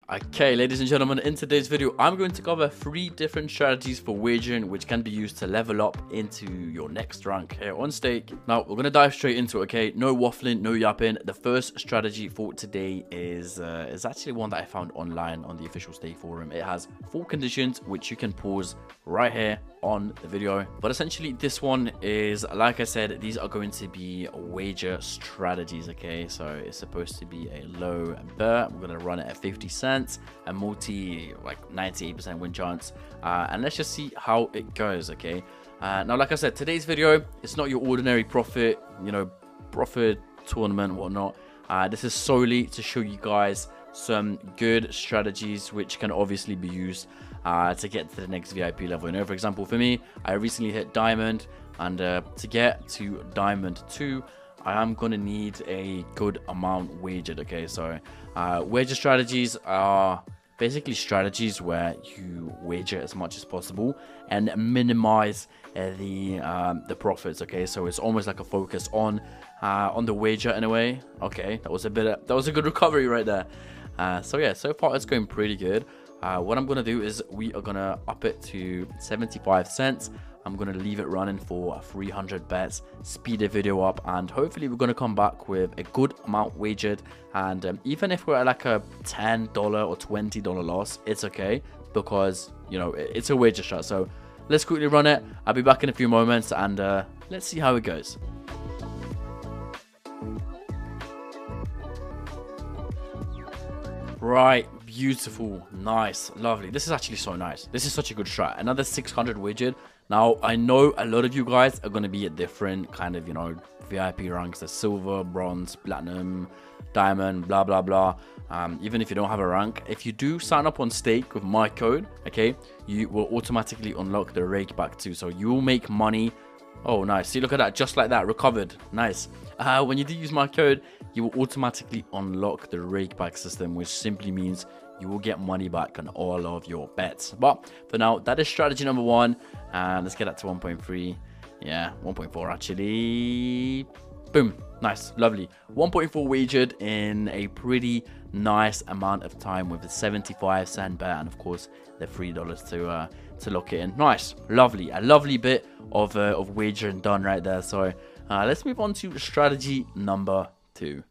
Okay, ladies and gentlemen, in today's video, I'm going to cover 3 different strategies for wagering which can be used to level up into your next rank here on Stake. Now, we're going to dive straight into it, okay? No waffling, no yapping. The first strategy for today is actually one that I found online on the official Stake forum. It has 4 conditions which you can pause right here on the video. But essentially, this one is, like I said, these are going to be wager strategies, okay? So it's supposed to be a low bet. We're going to run it at 50 cents. A multi like 98% win chance, and let's just see how it goes. Okay, now like I said, today's video, it's not your ordinary profit tournament, whatnot. This is solely to show you guys some good strategies which can obviously be used to get to the next VIP level. For example, for me, I recently hit diamond, and to get to diamond 2, I am going to need a good amount wagered, okay? So wager strategies are basically strategies where you wager as much as possible and minimize the profits, okay? So it's almost like a focus on the wager in a way. Okay, that was a good recovery right there. So yeah, so far it's going pretty good. What I'm going to do is we are going to up it to 75 cents. I'm going to leave it running for 300 bets, speed the video up, and hopefully we're going to come back with a good amount wagered. And even if we're at like a $10 or $20 loss, it's okay, because, you know, it's a wager strat. So let's quickly run it. I'll be back in a few moments, and let's see how it goes. Right, beautiful, nice, lovely. This is actually so nice. This is such a good strat. Another 600 wagered. Now, I know a lot of you guys are going to be at different kind of, you know, VIP ranks. There's silver, bronze, platinum, diamond, blah, blah, blah. Even if you don't have a rank, if you do sign up on Stake with my code, okay, you will automatically unlock the rake back too. So you will make money. Oh, nice. See, look at that. Just like that. Recovered. Nice. When you do use my code, you will automatically unlock the rake back system, which simply means you will get money back on all of your bets. But for now, that is strategy number 1. Let's get that to 1.3. Yeah, 1.4 actually. Boom. Nice. Lovely. 1.4 wagered in a pretty nice amount of time with a 75-cent bet, and of course the $3 to lock it in. Nice. Lovely. A lovely bit of wagering done right there. So let's move on to strategy number 2.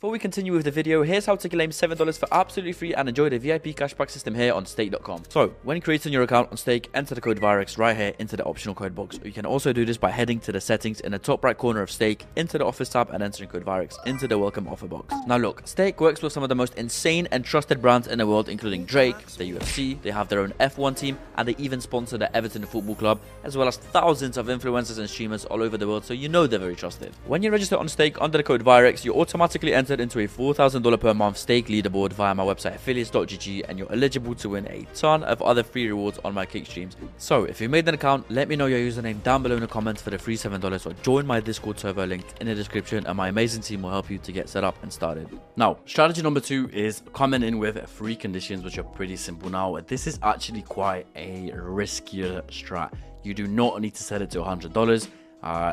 Before we continue with the video, here's how to claim $7 for absolutely free and enjoy the VIP cashback system here on Stake.com. So, when creating your account on Stake, enter the code VIREX right here into the optional code box. You can also do this by heading to the settings in the top right corner of Stake, into the offers tab, and entering code VIREX into the welcome offer box. Now look, Stake works with some of the most insane and trusted brands in the world, including Drake, the UFC, they have their own F1 team, and they even sponsor the Everton Football Club, as well as thousands of influencers and streamers all over the world, so you know they're very trusted. When you register on Stake under the code VIREX, you automatically enter into a $4,000 per month Stake leaderboard via my website affiliates.gg, and you're eligible to win a ton of other free rewards on my kick streams. So if you made an account, let me know your username down below in the comments for the free $7, or join my Discord server linked in the description, and my amazing team will help you to get set up and started. Now, strategy number 2 is coming in with 3 conditions which are pretty simple. Now, this is actually quite a riskier strat. You do not need to set it to $100.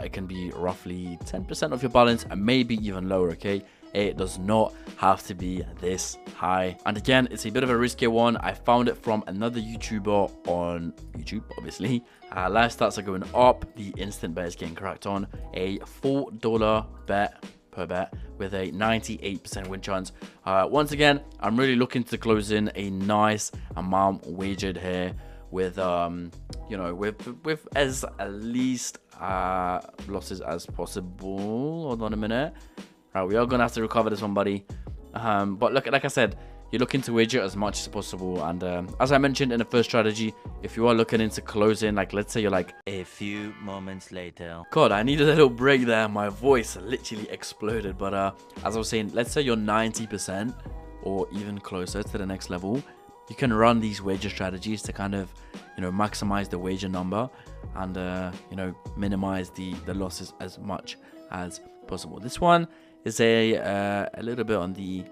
It can be roughly 10% of your balance and maybe even lower, okay? It does not have to be this high. And again, it's a bit of a riskier one. I found it from another YouTuber on YouTube, obviously. Live stats are going up. The instant bet is getting cracked on. A $4 bet per bet with a 98% win chance. Once again, I'm really looking to close in a nice amount wagered here with you know, with as least losses as possible. Hold on a minute. Right, we are gonna have to recover this one, buddy. But look, like I said, you're looking to wager as much as possible. And as I mentioned in the first strategy, if you are looking into closing, like let's say you're like a few moments later. God, I needed a little break there. My voice literally exploded. But as I was saying, let's say you're 90% or even closer to the next level. You can run these wager strategies to kind of, you know, maximize the wager number and you know, minimize the losses as much as possible. This one is a little bit on the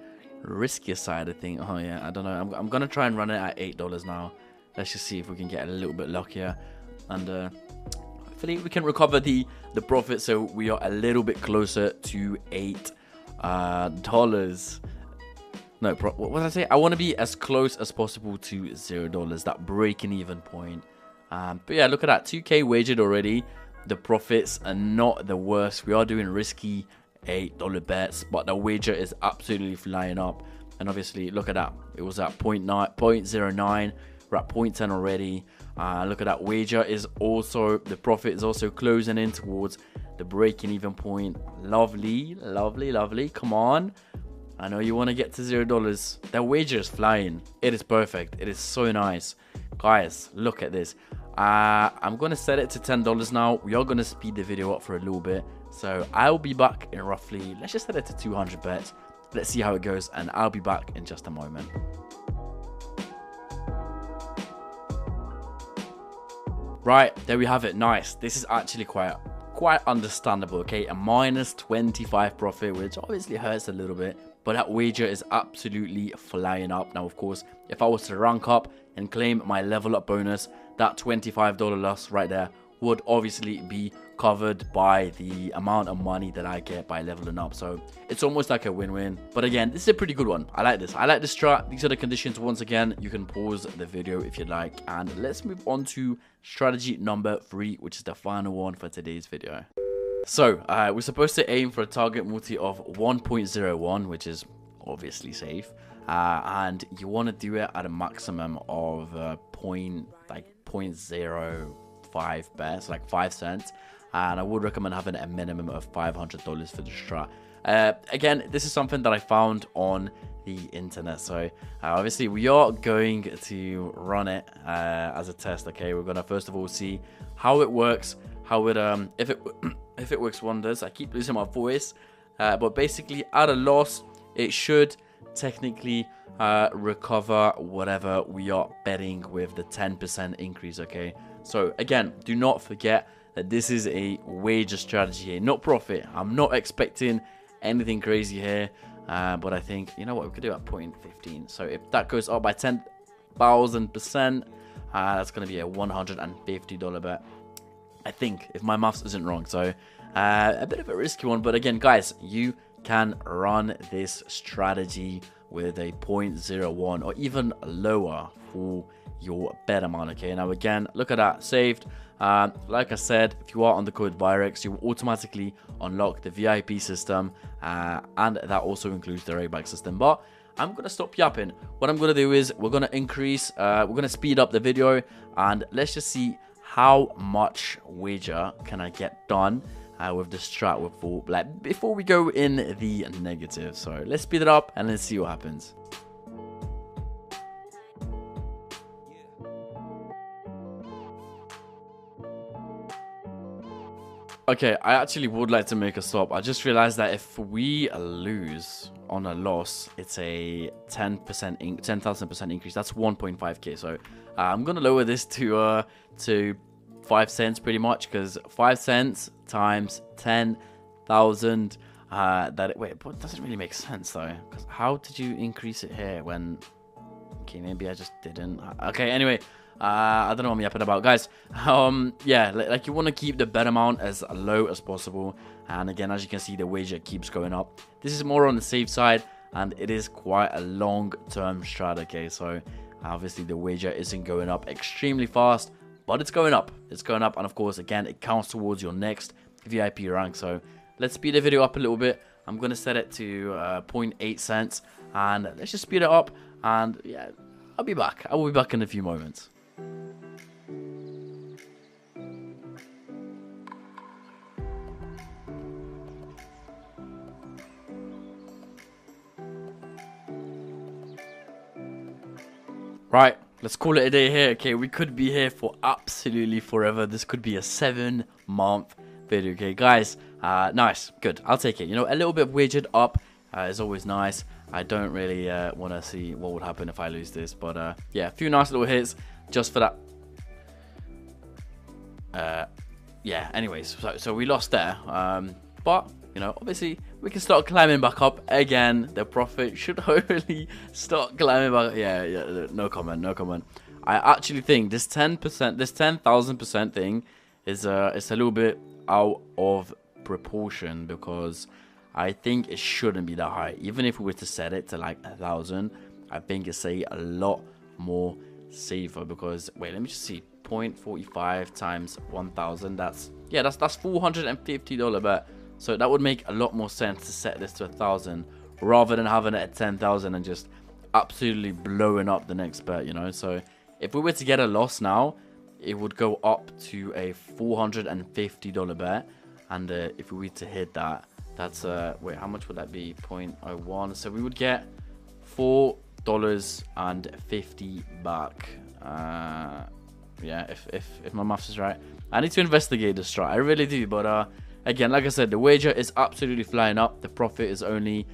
riskier side, I think. Oh yeah, I don't know. I'm gonna try and run it at $8 now. Let's just see if we can get a little bit luckier, and hopefully we can recover the profit, so we are a little bit closer to $8. No, what did I say? I want to be as close as possible to $0, that breaking even point. But yeah, look at that, 2K wagered already. The profits are not the worst. We are doing risky $8 bets, but the wager is absolutely flying up. And obviously, look at that. It was at 0.09. We're at 0.10 already. Look at that. Wager is also, the profit is also closing in towards the breaking even point. Lovely, lovely, lovely. Come on. I know you want to get to $0. That wager is flying. It is perfect. It is so nice. Guys, look at this. I'm going to set it to $10 now. We are going to speed the video up for a little bit. So I'll be back in roughly, let's just set it to 200 bets. Let's see how it goes, and I'll be back in just a moment. Right, there we have it. Nice. This is actually quite understandable, okay? A minus 25 profit, which obviously hurts a little bit, but that wager is absolutely flying up. Now, of course, if I was to rank up and claim my level up bonus, that $25 loss right there would obviously be covered by the amount of money that I get by leveling up. So it's almost like a win-win. But again, this is a pretty good one. I like this. I like this strat. These are the conditions. Once again, you can pause the video if you'd like. And let's move on to strategy number 3, which is the final one for today's video. So we're supposed to aim for a target multi of 1.01, which is obviously safe. And you want to do it at a maximum of 0.05 bets, like 5 cents. And I would recommend having a minimum of $500 for the strat. Again, this is something that I found on the internet. So obviously we are going to run it as a test. Okay, we're gonna first of all see how it works, how it if it works wonders. I keep losing my voice, but basically at a loss, it should technically recover whatever we are betting with the 10% increase. Okay, so again, do not forget that this is a wager strategy here, not profit. I'm not expecting anything crazy here, but I think, you know what, we could do at 0.15. So if that goes up by 10,000%, that's going to be a $150 bet, I think, if my maths isn't wrong. So a bit of a risky one, but again, guys, you can run this strategy with a 0.01 or even lower for your bet amount. Okay, now again, look at that, saved. Like I said, if you are on the code Virex, you will automatically unlock the VIP system, and that also includes the rakeback system. But I'm gonna stop yapping. What I'm gonna do is we're gonna speed up the video, and let's just see how much wager can I get done with the strat before we go in the negative. So let's speed it up and let's see what happens. Okay, I actually would like to make a stop. I just realized that if we lose on a loss, it's a 10,000% increase. That's 1.5k. So I'm gonna lower this to 5 cents pretty much, because 5 cents times 10,000. Wait, but doesn't really make sense though. Because how did you increase it here when? Okay, maybe I just didn't. Okay, anyway. I don't know what I'm yapping about, guys. Yeah, like you want to keep the bet amount as low as possible, and again, as you can see, the wager keeps going up. This is more on the safe side, and it is quite a long-term strat. Okay, so obviously the wager isn't going up extremely fast, but it's going up. It's going up, and of course, again, it counts towards your next VIP rank. So let's speed the video up a little bit. I'm gonna set it to 0.8 cents, and let's just speed it up. And yeah, I'll be back. I will be back in a few moments. Right, let's call it a day here. Okay, we could be here for absolutely forever. This could be a 7-month video. Okay, guys, nice, good. I'll take it. You know, a little bit wagered up is always nice. I don't really want to see what would happen if I lose this, but yeah, a few nice little hits just for that. Yeah, anyways, so we lost there, but you know, obviously we can start climbing back up again. The profit should hopefully start climbing back. Yeah, no comment. I actually think this 10%, this 10,000% thing is it's a little bit out of proportion, because I think it shouldn't be that high. Even if we were to set it to like 1,000, I think it's a lot more safer because, wait, let me just see. 0.45 times 1,000. That's $450 bet. So that would make a lot more sense to set this to 1,000 rather than having it at 10,000 and just absolutely blowing up the next bet, you know. So if we were to get a loss now, it would go up to a $450 bet, and if we were to hit that, that's wait, how much would that be? 0.01. So we would get $4.50 back. Yeah, if my maths is right. I need to investigate this strat, I really do, but again, like I said, the wager is absolutely flying up. The profit is only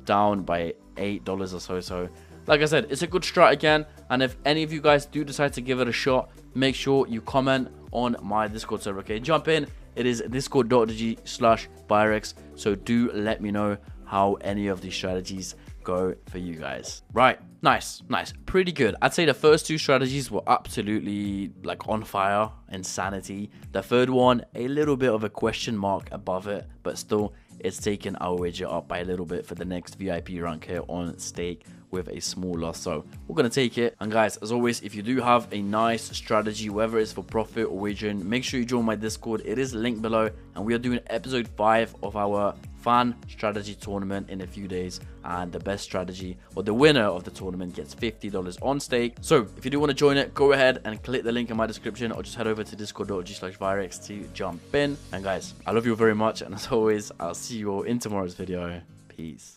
down by $8 or so. So like I said, it's a good strat again, and if any of you guys do decide to give it a shot, make sure you comment on my Discord server, okay? Jump in. It is discord.gg/Byrex. So do let me know how any of these strategies go for you guys. Right, nice, pretty good. I'd say the first two strategies were absolutely like on fire, insanity. The third one, a little bit of a question mark above it, but still it's taken our wager up by a little bit for the next VIP rank here on stake with a small loss. So we're gonna take it. And guys, as always, if you do have a nice strategy, whether it's for profit or wagering, make sure you join my Discord. It is linked below, and we are doing episode 5 of our fan strategy tournament in a few days, and the best strategy or the winner of the tournament gets $50 on stake. So if you do want to join it, go ahead and click the link in my description, or just head over to discord.gg/Byrex to jump in. And guys, I love you very much, and as always, I'll see you all in tomorrow's video. Peace.